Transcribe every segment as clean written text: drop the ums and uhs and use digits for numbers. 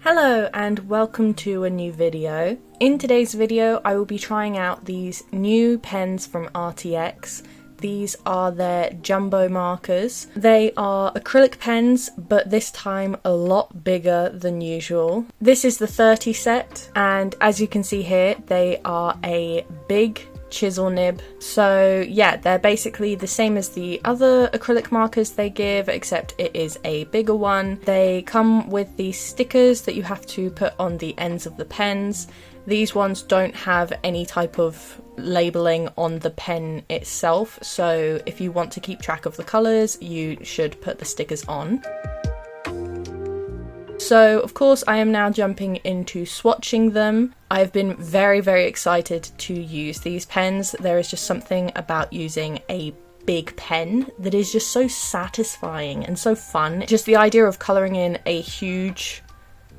Hello and welcome to a new video. In today's video I will be trying out these new pens from Arrtx. These are their jumbo markers. They are acrylic pens, but this time a lot bigger than usual. This is the 30 set, and as you can see here, they are a big chisel nib. So yeah, they're basically the same as the other acrylic markers they give, except it is a bigger one. They come with these stickers that you have to put on the ends of the pens. These ones don't have any type of labeling on the pen itself, so if you want to keep track of the colours, you should put the stickers on. So of course I am now jumping into swatching them. I've been very excited to use these pens. There is just something about using a big pen that is just so satisfying and so fun. Just the idea of colouring in a huge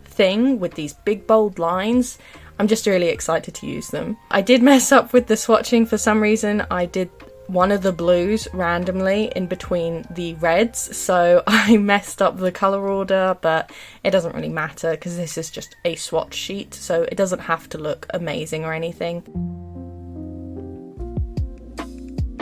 thing with these big bold lines, I'm just really excited to use them. I did mess up with the swatching for some reason. I did one of the blues randomly in between the reds, so I messed up the colour order, but it doesn't really matter because this is just a swatch sheet, so it doesn't have to look amazing or anything.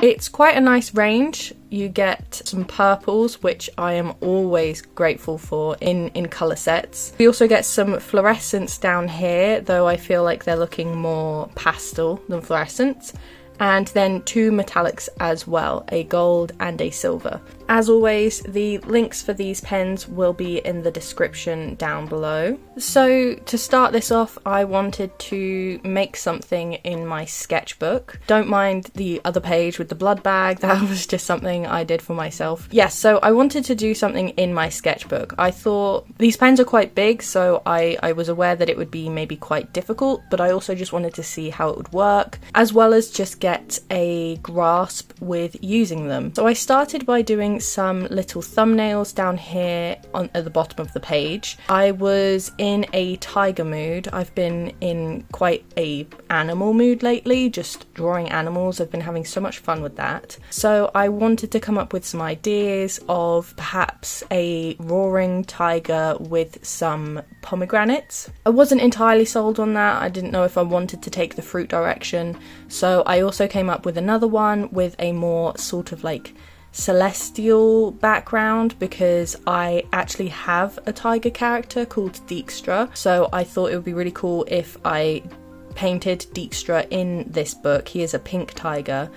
It's quite a nice range. You get some purples, which I am always grateful for in colour sets. We also get some fluorescence down here, though I feel like they're looking more pastel than fluorescent. And then two metallics as well, a gold and a silver. As always, the links for these pens will be in the description down below. So to start this off, I wanted to make something in my sketchbook. Don't mind the other page with the blood bag, that was just something I did for myself. Yes, so I wanted to do something in my sketchbook. I thought these pens are quite big, so I was aware that it would be maybe quite difficult, but I also just wanted to see how it would work, as well as just get a grasp with using them. So I started by doing some little thumbnails down here at the bottom of the page. I was in a tiger mood. I've been in quite a animal mood lately, just drawing animals. I've been having so much fun with that. So I wanted to come up with some ideas of perhaps a roaring tiger with some pomegranates. I wasn't entirely sold on that. I didn't know if I wanted to take the fruit direction, so I also came up with another one with a more sort of like celestial background, because I actually have a tiger character called Dijkstra, so I thought it would be really cool if I painted Dijkstra in this book. He is a pink tiger,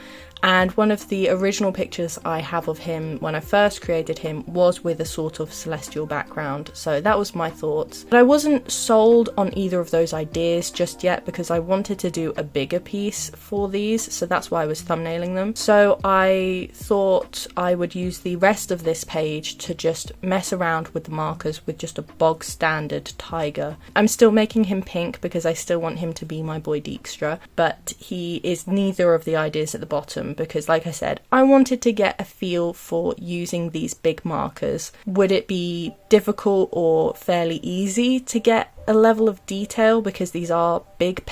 and one of the original pictures I have of him when I first created him was with a sort of celestial background, so that was my thoughts. But I wasn't sold on either of those ideas just yet, because I wanted to do a bigger piece for these, so that's why I was thumbnailing them. So I thought I would use the rest of this page to just mess around with the markers with just a bog standard tiger. I'm still making him pink because I still want him to be my boy Dijkstra, but he is neither of the ideas at the bottom, because like I said, I wanted to get a feel for using these big markers. Would it be difficult or fairly easy to get a level of detail, because these are big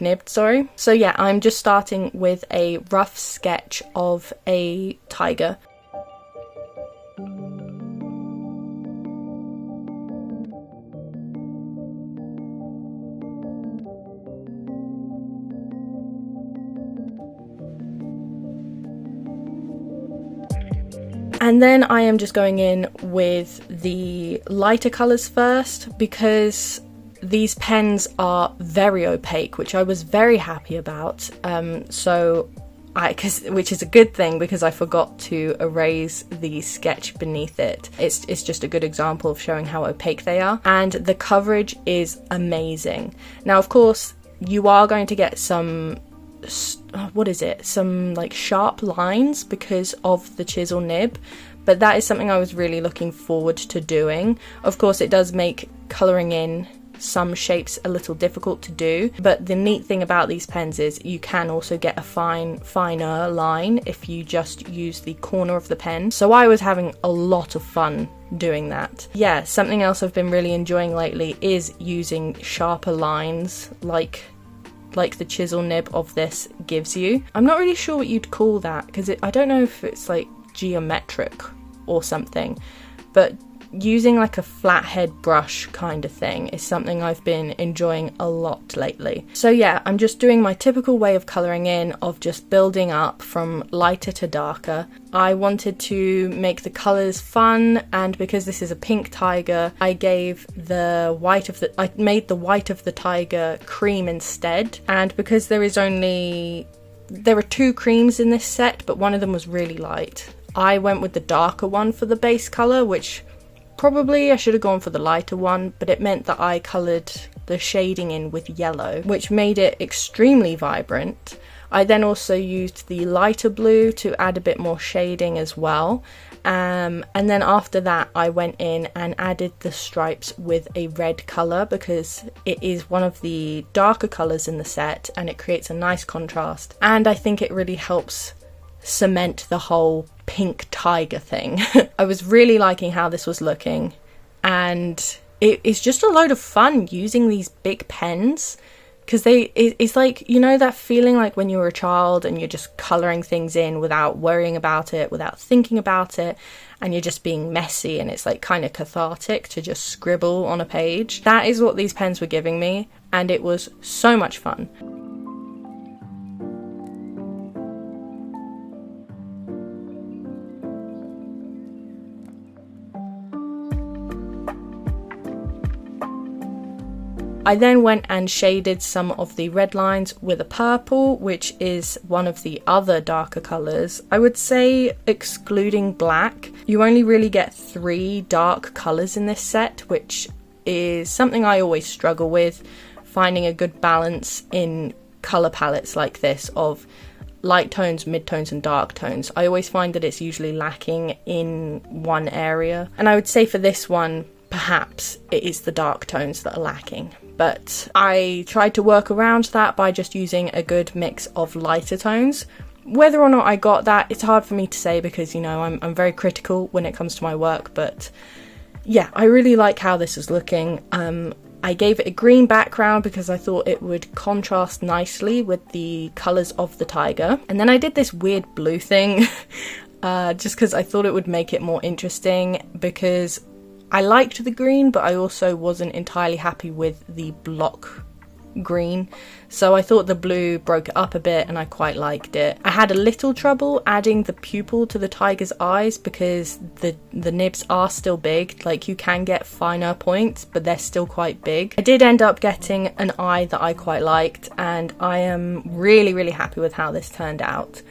nibbed, sorry. So yeah, I'm just starting with a rough sketch of a tiger. And then I am just going in with the lighter colours first, because these pens are very opaque, which I was very happy about. Which is a good thing, because I forgot to erase the sketch beneath it. It's just a good example of showing how opaque they are, and the coverage is amazing. Now, of course, you are going to get some some like sharp lines because of the chisel nib, but that is something I was really looking forward to doing. Of course, it does make colouring in some shapes a little difficult to do, but the neat thing about these pens is you can also get a finer line if you just use the corner of the pen. So I was having a lot of fun doing that. Yeah, something else I've been really enjoying lately is using sharper lines like the chisel nib of this gives you. I'm not really sure what you'd call that, because I don't know if it's like geometric or something, but using like a flathead brush kind of thing is something I've been enjoying a lot lately. So yeah, I'm just doing my typical way of colouring in, of just building up from lighter to darker. I wanted to make the colours fun, and because this is a pink tiger, I made the white of the tiger cream instead. And because there are 2 creams in this set, but one of them was really light, I went with the darker one for the base colour, which probably I should have gone for the lighter one, but it meant that I coloured the shading in with yellow, which made it extremely vibrant. I then also used the lighter blue to add a bit more shading as well. And then after that I went in and added the stripes with a red colour, because it is one of the darker colours in the set and it creates a nice contrast, and I think it really helps cement the whole pink tiger thing. I was really liking how this was looking, and it's just a load of fun using these big pens, because it's like, you know, that feeling like when you were a child and you're just colouring things in without worrying about it, without thinking about it, and you're just being messy, and it's like kind of cathartic to just scribble on a page. That is what these pens were giving me, and it was so much fun. I then went and shaded some of the red lines with a purple, which is one of the other darker colours. I would say, excluding black, you only really get 3 dark colours in this set, which is something I always struggle with, finding a good balance in colour palettes like this of light tones, mid-tones and dark tones. I always find that it's usually lacking in one area, and I would say for this one, perhaps it is the dark tones that are lacking. But I tried to work around that by just using a good mix of lighter tones. Whether or not I got that, it's hard for me to say, because, you know, I'm very critical when it comes to my work. But yeah, I really like how this is looking. I gave it a green background because I thought it would contrast nicely with the colours of the tiger. And then I did this weird blue thing just because I thought it would make it more interesting, because I liked the green, but I also wasn't entirely happy with the block green, so I thought the blue broke it up a bit and I quite liked it. I had a little trouble adding the pupil to the tiger's eyes because the nibs are still big. Like, you can get finer points, but they're still quite big. I did end up getting an eye that I quite liked, and I am really happy with how this turned out.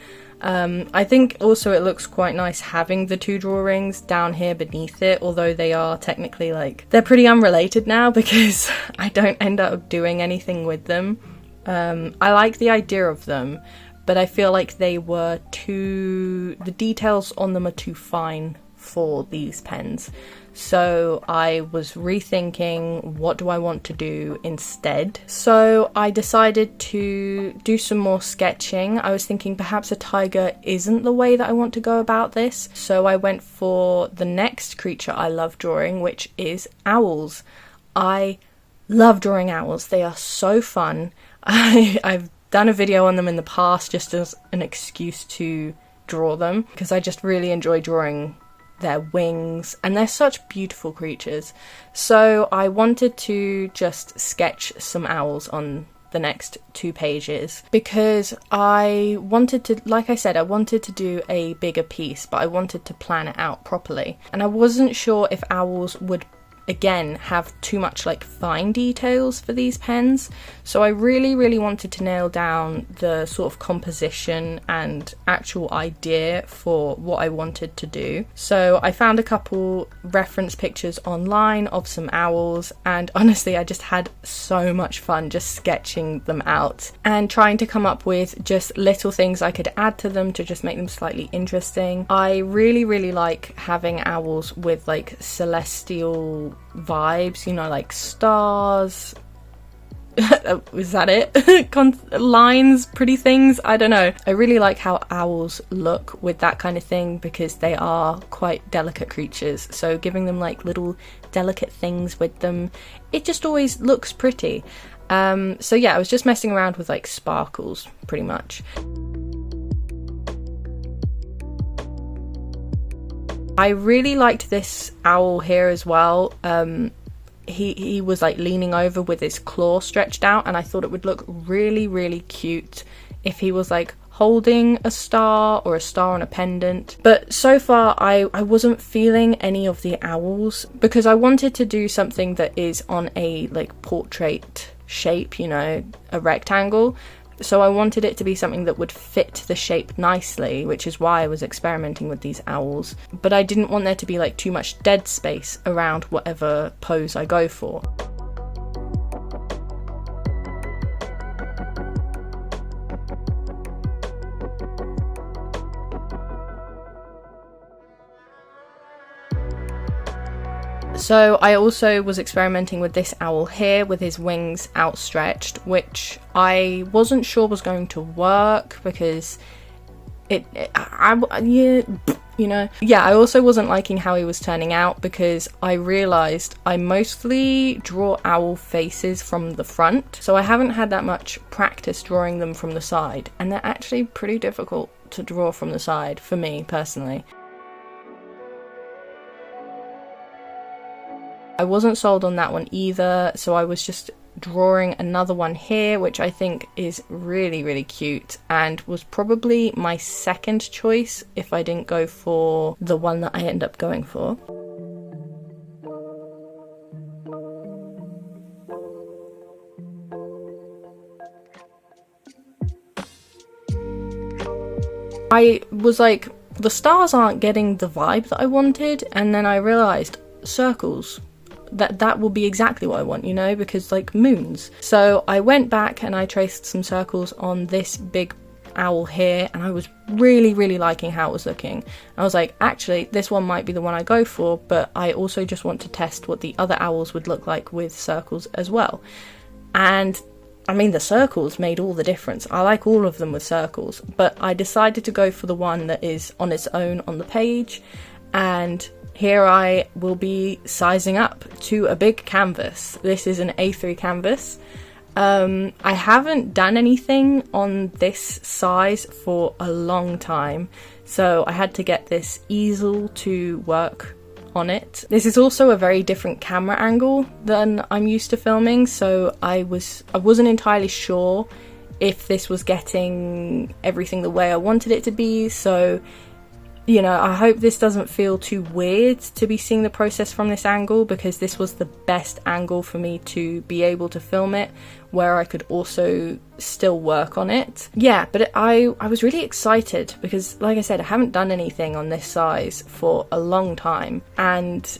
I think also it looks quite nice having the 2 drawings down here beneath it, although they are technically, like, they're pretty unrelated now because I don't end up doing anything with them. I like the idea of them, but I feel like the details on them are too fine for these pens. So I was rethinking, what do I want to do instead? So I decided to do some more sketching. I was thinking perhaps a tiger isn't the way that I want to go about this. So I went for the next creature I love drawing, which is owls. I love drawing owls. They are so fun. I've done a video on them in the past just as an excuse to draw them, because I just really enjoy drawing their wings, and they're such beautiful creatures. So I wanted to just sketch some owls on the next 2 pages, because I wanted to, like I said, I wanted to do a bigger piece, but I wanted to plan it out properly, and I wasn't sure if owls would again have too much like fine details for these pens. So I really wanted to nail down the sort of composition and actual idea for what I wanted to do. So I found a couple reference pictures online of some owls, and honestly I just had so much fun just sketching them out and trying to come up with just little things I could add to them to just make them slightly interesting. I really like having owls with like celestial vibes, you know, like stars. Is that it? Lines, pretty things, I don't know. I really like how owls look with that kind of thing, because they are quite delicate creatures, so giving them like little delicate things with them, it just always looks pretty. So yeah, I was just messing around with like sparkles pretty much. I really liked this owl here as well. He was like leaning over with his claw stretched out, and I thought it would look really, really cute if he was like holding a star or a star on a pendant. But so far I wasn't feeling any of the owls because I wanted to do something that is on a like portrait shape, you know, a rectangle. So I wanted it to be something that would fit the shape nicely, which is why I was experimenting with these owls. But I didn't want there to be like too much dead space around whatever pose I go for. So I also was experimenting with this owl here with his wings outstretched, which I wasn't sure was going to work because I also wasn't liking how he was turning out because I realised I mostly draw owl faces from the front, so I haven't had that much practice drawing them from the side, and they're actually pretty difficult to draw from the side for me personally. I wasn't sold on that one either, so I was just drawing another one here, which I think is really, really cute and was probably my second choice if I didn't go for the one that I ended up going for. I was like, the stars aren't getting the vibe that I wanted, and then I realised circles. That will be exactly what I want, you know, because like moons. So I went back and I traced some circles on this big owl here, and I was really, really liking how it was looking. I was like, actually, this one might be the one I go for, but I also just want to test what the other owls would look like with circles as well. And I mean, the circles made all the difference. I like all of them with circles, but I decided to go for the one that is on its own on the page, and here I will be sizing up to a big canvas. This is an A3 canvas. I haven't done anything on this size for a long time, so I had to get this easel to work on it. This is also a very different camera angle than I'm used to filming, so I wasn't entirely sure if this was getting everything the way I wanted it to be, so you know, I hope this doesn't feel too weird to be seeing the process from this angle, because this was the best angle for me to be able to film it, where I could also still work on it. Yeah, but I was really excited because, like I said, I haven't done anything on this size for a long time, and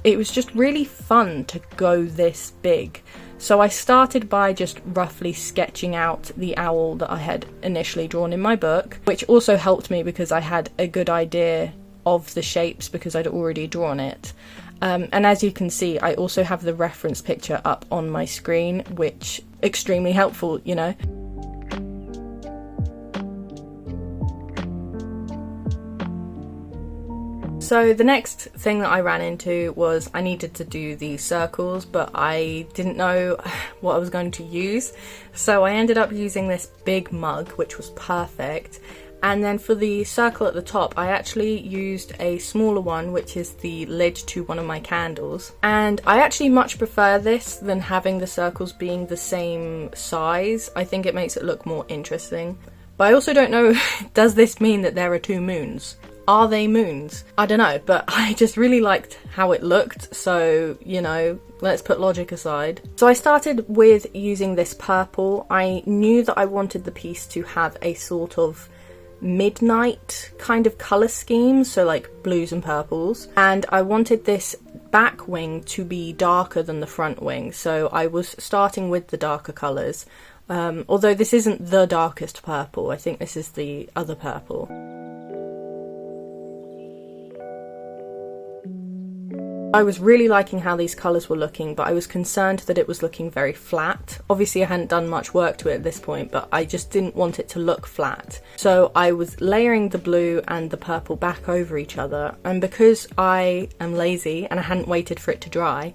it was just really fun to go this big. So I started by just roughly sketching out the owl that I had initially drawn in my book, which also helped me because I had a good idea of the shapes because I'd already drawn it. And as you can see, I also have the reference picture up on my screen, which extremely helpful, you know. So the next thing that I ran into was I needed to do the circles, but I didn't know what I was going to use. So I ended up using this big mug, which was perfect. And then for the circle at the top, I actually used a smaller one, which is the lid to one of my candles. And I actually much prefer this than having the circles being the same size. I think it makes it look more interesting. But I also don't know, does this mean that there are two moons? Are they moons? I don't know, but I just really liked how it looked, so, you know, let's put logic aside. So I started with using this purple. I knew that I wanted the piece to have a sort of midnight kind of colour scheme, so like blues and purples, and I wanted this back wing to be darker than the front wing, so I was starting with the darker colours. Although this isn't the darkest purple, I think this is the other purple. I was really liking how these colours were looking, but I was concerned that it was looking very flat. Obviously I hadn't done much work to it at this point, but I just didn't want it to look flat. So I was layering the blue and the purple back over each other, and because I am lazy and I hadn't waited for it to dry,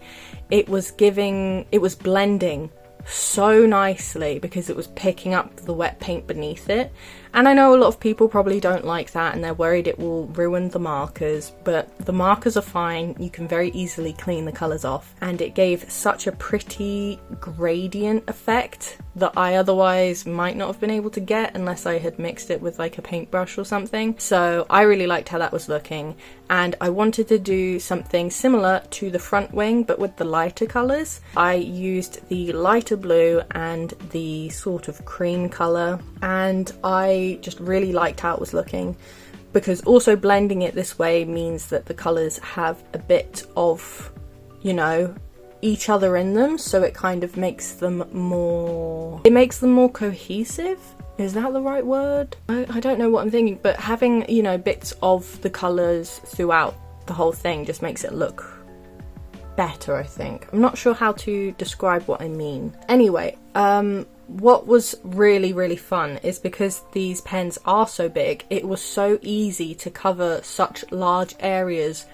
it was blending so nicely because it was picking up the wet paint beneath it, And I know a lot of people probably don't like that and they're worried it will ruin the markers, but the markers are fine. You can very easily clean the colours off, and it gave such a pretty gradient effect that I otherwise might not have been able to get unless I had mixed it with like a paintbrush or something. So I really liked how that was looking, and I wanted to do something similar to the front wing but with the lighter colours. I used the lighter blue and the sort of cream colour, and I just really liked how it was looking, because also blending it this way means that the colours have a bit of, you know, each other in them, so it kind of makes them more, it makes them more cohesive. Is that the right word? I don't know what I'm thinking, but having, you know, bits of the colours throughout the whole thing just makes it look better, I think. I'm not sure how to describe what I mean. Anyway, what was really fun is because these pens are so big, it was so easy to cover such large areas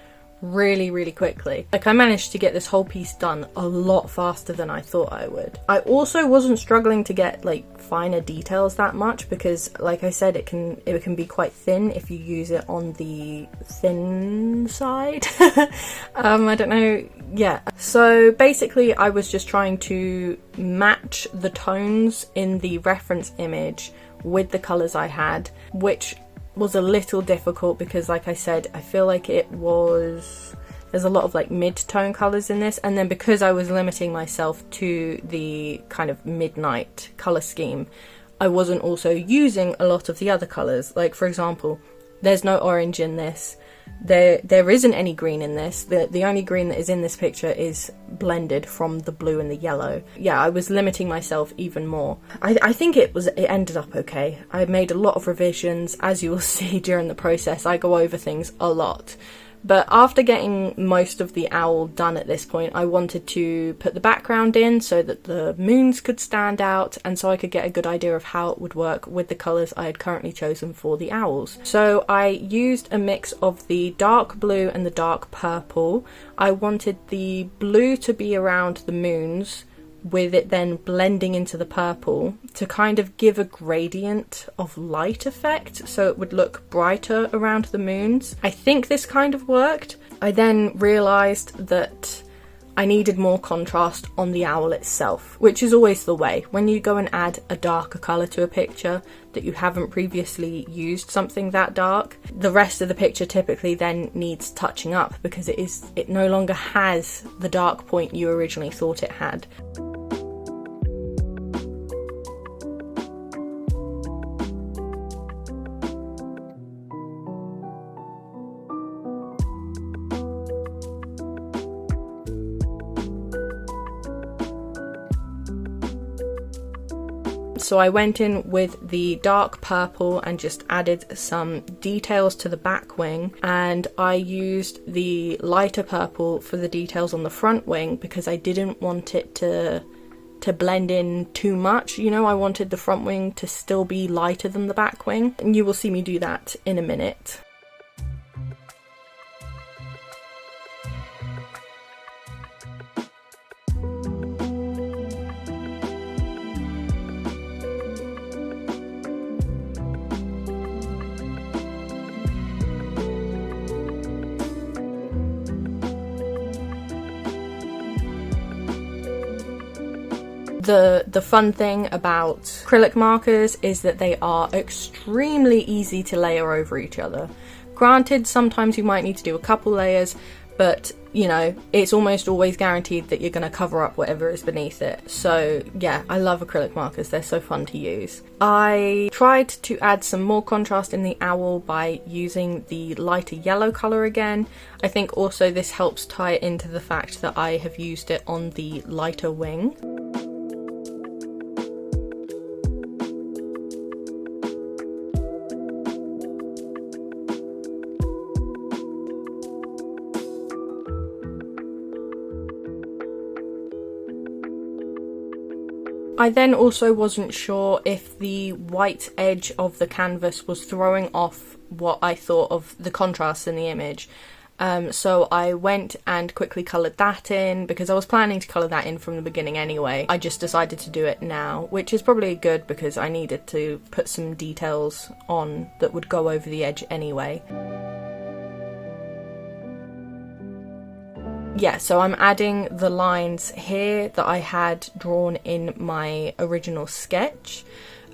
really quickly. Like, I managed to get this whole piece done a lot faster than I thought I would. I also wasn't struggling to get like finer details that much, because like I said, it can be quite thin if you use it on the thin side. I don't know, yeah. So basically I was just trying to match the tones in the reference image with the colours I had, which was a little difficult because, like I said, I feel like there's a lot of like mid-tone colours in this, and then because I was limiting myself to the kind of midnight colour scheme, I wasn't also using a lot of the other colours. Like, for example, there's no orange in this, there isn't any green in this, the only green that is in this picture is blended from the blue and the yellow. Yeah, I was limiting myself even more. I think it ended up okay. I made a lot of revisions, as you will see during the process. I go over things a lot. But after getting most of the owl done at this point, I wanted to put the background in so that the moons could stand out, and so I could get a good idea of how it would work with the colours I had currently chosen for the owls. So I used a mix of the dark blue and the dark purple. I wanted the blue to be around the moons, with it then blending into the purple to kind of give a gradient of light effect, so it would look brighter around the moons. I think this kind of worked. I then realised that I needed more contrast on the owl itself, which is always the way. When you go and add a darker colour to a picture that you haven't previously used something that dark, the rest of the picture typically then needs touching up because it no longer has the dark point you originally thought it had. So I went in with the dark purple and just added some details to the back wing, and I used the lighter purple for the details on the front wing because I didn't want it to blend in too much. You know, I wanted the front wing to still be lighter than the back wing, and you will see me do that in a minute. The fun thing about acrylic markers is that they are extremely easy to layer over each other. Granted, sometimes you might need to do a couple layers, but you know, it's almost always guaranteed that you're going to cover up whatever is beneath it. So yeah, I love acrylic markers, they're so fun to use. I tried to add some more contrast in the owl by using the lighter yellow colour again. I think also this helps tie it into the fact that I have used it on the lighter wing. I then also wasn't sure if the white edge of the canvas was throwing off what I thought of the contrast in the image. So I went and quickly coloured that in because I was planning to colour that in from the beginning anyway. I just decided to do it now, which is probably good because I needed to put some details on that would go over the edge anyway. Yeah, so I'm adding the lines here that I had drawn in my original sketch.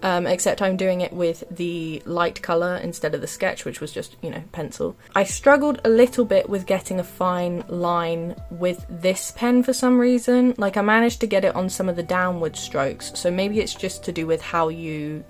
Except I'm doing it with the light colour instead of the sketch, which was just, you know, pencil. I struggled a little bit with getting a fine line with this pen for some reason. Like, I managed to get it on some of the downward strokes, so maybe it's just to do with how you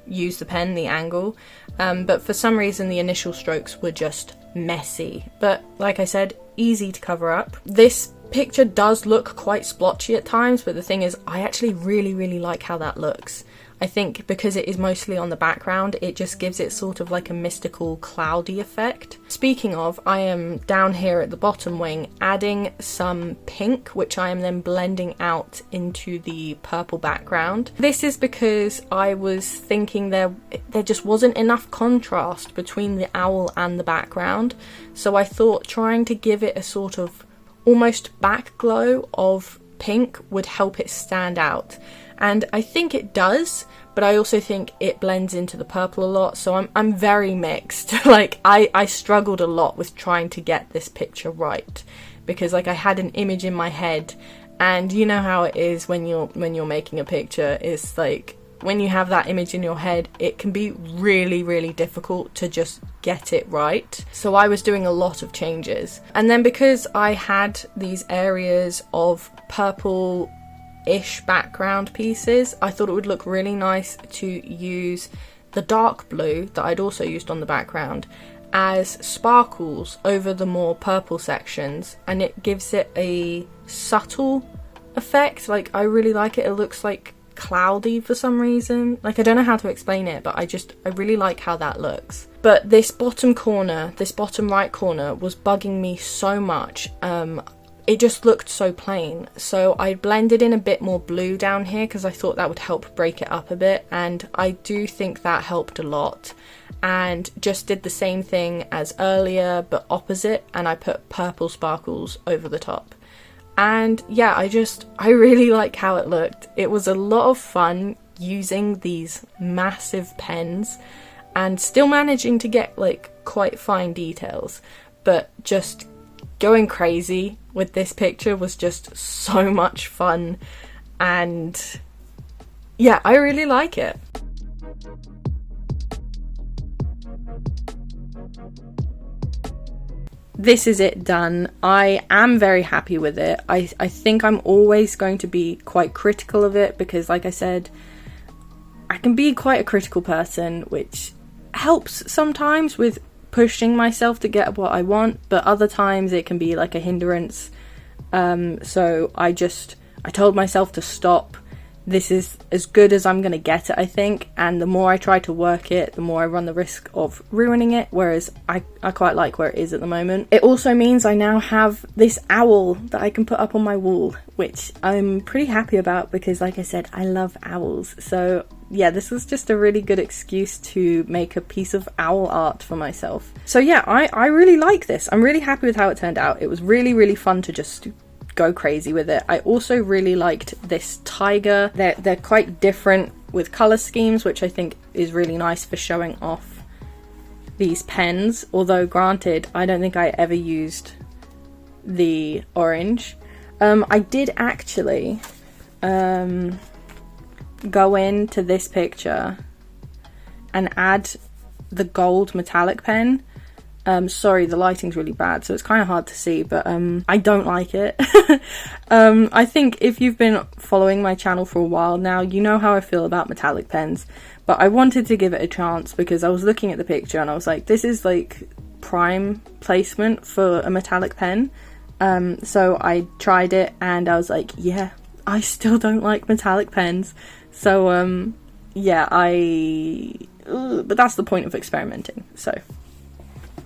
use the pen, the angle. But for some reason the initial strokes were just messy. But like I said, easy to cover up. This picture does look quite splotchy at times, but the thing is, I actually really like how that looks. I think because it is mostly on the background, it just gives it sort of like a mystical cloudy effect. Speaking of, I am down here at the bottom wing adding some pink, which I am then blending out into the purple background. This is because I was thinking there just wasn't enough contrast between the owl and the background. So I thought trying to give it a sort of almost back glow of pink would help it stand out. And I think it does, but I also think it blends into the purple a lot, so I'm very mixed. Like, I struggled a lot with trying to get this picture right, because like I had an image in my head, and you know how it is when you're making a picture. It's like, when you have that image in your head, it can be really difficult to just get it right. So I was doing a lot of changes. And then because I had these areas of purple-ish background pieces, I thought it would look really nice to use the dark blue that I'd also used on the background as sparkles over the more purple sections, and it gives it a subtle effect. Like, I really like it. It looks like cloudy for some reason. Like, I don't know how to explain it, but I really like how that looks. But this bottom corner, this bottom right corner, was bugging me so much. It just looked so plain, so I blended in a bit more blue down here because I thought that would help break it up a bit, and I do think that helped a lot. And just did the same thing as earlier but opposite, and I put purple sparkles over the top. And yeah, I really like how it looked. It was a lot of fun using these massive pens and still managing to get like quite fine details, but just going crazy with this picture was just so much fun. And yeah, I really like it. This is it done. I am very happy with it. I think I'm always going to be quite critical of it because, like I said, I can be quite a critical person, which helps sometimes with pushing myself to get what I want, but other times it can be like a hindrance. So I told myself to stop. This is as good as I'm going to get it, I think, and the more I try to work it, the more I run the risk of ruining it, whereas I quite like where it is at the moment. It also means I now have this owl that I can put up on my wall, which I'm pretty happy about because, like I said, I love owls. So yeah, this was just a really good excuse to make a piece of owl art for myself. So yeah, I really like this. I'm really happy with how it turned out. It was really fun to just go crazy with it. I also really liked this tiger. They're quite different with colour schemes, which I think is really nice for showing off these pens. Although granted, I don't think I ever used the orange. I did actually go into this picture and add the gold metallic pen. Sorry, the lighting's really bad, so it's kind of hard to see, but I don't like it. I think if you've been following my channel for a while now, you know how I feel about metallic pens, but I wanted to give it a chance because I was looking at the picture and I was like, this is like prime placement for a metallic pen. So I tried it and I was like, yeah, I still don't like metallic pens. So yeah, but that's the point of experimenting. So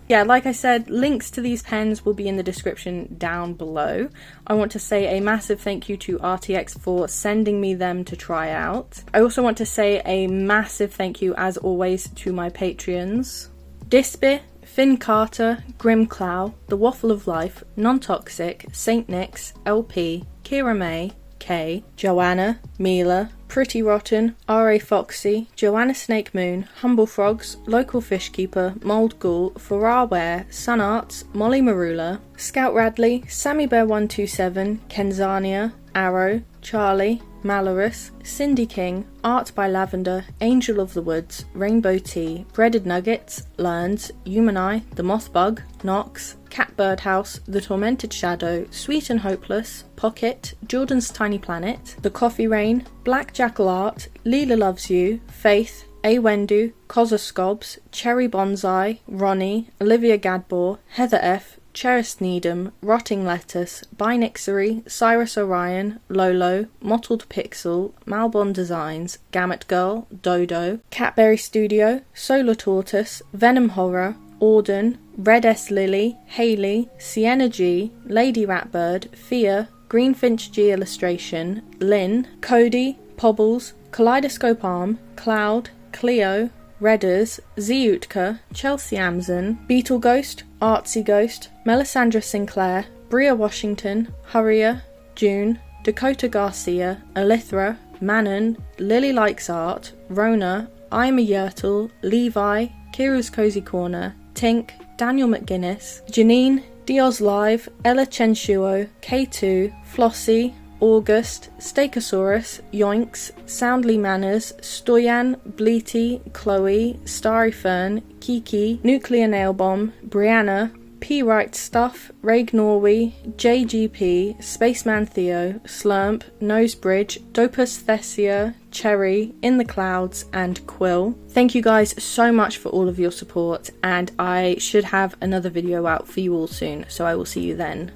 yeah, like I said, links to these pens will be in the description down below. I want to say a massive thank you to Arrtx for sending me them to try out. I also want to say a massive thank you, as always, to my Patreons. Dispe, Finn Carter, Grimclow, The Waffle of Life, Non-Toxic, Saint Nick's, LP, Kira May, K, Joanna, Mila, Pretty Rotten, R.A. Foxy, Joanna Snake Moon, Humble Frogs, Local Fishkeeper, Mould Ghoul, Farrar Ware, Sun Arts, Molly Marula, Scout Radley, Sammy Bear 127, Kenzania, Arrow, Charlie, Malorus, Cindy King, Art by Lavender, Angel of the Woods, Rainbow Tea, Breaded Nuggets, Learns, Human Eye, The Moth Bug, Knox, Catbird House, The Tormented Shadow, Sweet and Hopeless, Pocket, Jordan's Tiny Planet, The Coffee Rain, Black Jackal Art, Leela Loves You, Faith, A. Wendu, Koza Scobs, Cherry Bonsai, Ronnie, Olivia Gadbor, Heather F., Cheris Needham, Rotting Lettuce, Binixery, Cyrus Orion, Lolo, Mottled Pixel, Malbon Designs, Gamut Girl, Dodo, Catberry Studio, Solar Tortoise, Venom Horror, Auden, Red S Lily, Haley, Sienna G, Lady Ratbird, Fia, Greenfinch G Illustration, Lynn, Cody, Pobbles, Kaleidoscope Arm, Cloud, Cleo, Redders, Ziutka, Chelsea Amazon, Beetle Ghost, Artsy Ghost, Melisandre Sinclair, Bria Washington, Hurrier, June, Dakota Garcia, Elithra, Manon, Lily Likes Art, Rona, I'm a Yertle, Levi, Kiru's Cozy Corner, Tink, Daniel McGuinness, Janine, Dios Live, Ella Chenshuo, K2, Flossie, August, Stegosaurus, Yoinks, Soundly Manners, Stoyan, Bleety, Chloe, Starry Fern, Kiki, Nuclear Nail Bomb, Brianna, P. Right Stuff, Raig Norway, JGP, Spaceman Theo, Slurp, Nosebridge, Dopus Thessia, Cherry, In the Clouds, and Quill. Thank you guys so much for all of your support, and I should have another video out for you all soon, so I will see you then.